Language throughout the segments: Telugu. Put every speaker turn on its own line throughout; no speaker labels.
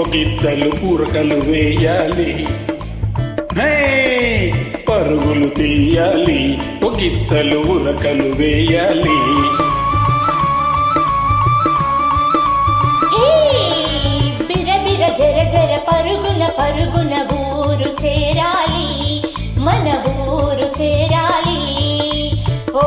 ఒకిద్దలు ఉరకలు వేయాలి, పరుగులు తీయాలి, ఒకిద్దలు ఉరకలు వేయాలి.
బిరబిర జర జర పరుగున పరుగున ఊరు చేరాలి, మన ఊరు చేరాలి. ఓ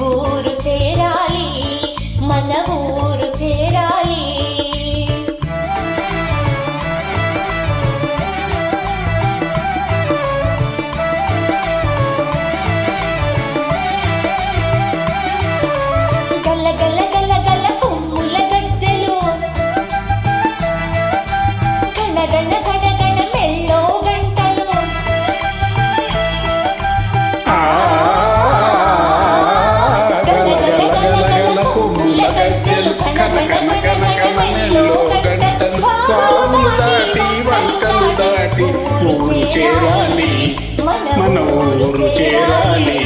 ఊరు చేరాలి, మన ఊరు చేరాలి.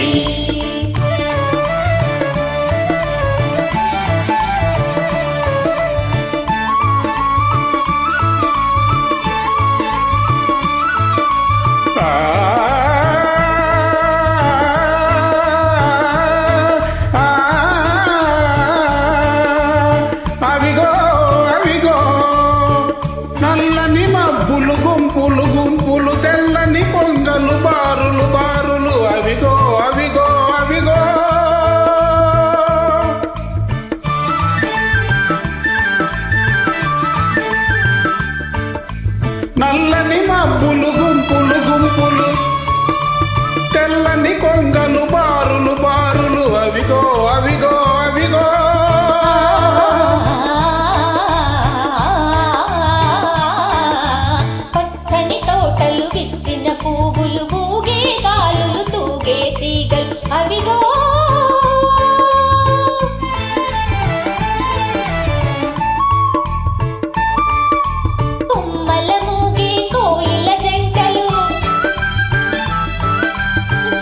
అవిగో అవిగో నల్లని మబ్బులు గుంపులు గుంపులు, తెల్లని పొంగలు బారులు బారులు, అవిగో అవిగో అవిగో. నల్లని మబ్బులు గుంపులు గుంపులు, తెల్లని కొంగలు బారులు బారులు, అవిగో అవిగో అవిగో.
పచ్చని తోటలు విచ్చిన పువ్వులు, ఊగే గాలులు, తూగే తీగలు, అవిగో. కొమ్మల మూగే కోయిల జంటలు,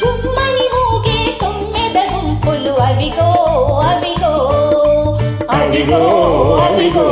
జుమ్మని మూగే తొమ్మెద గుంపులు, అవిగో అవిగో అవిగో అవిగో.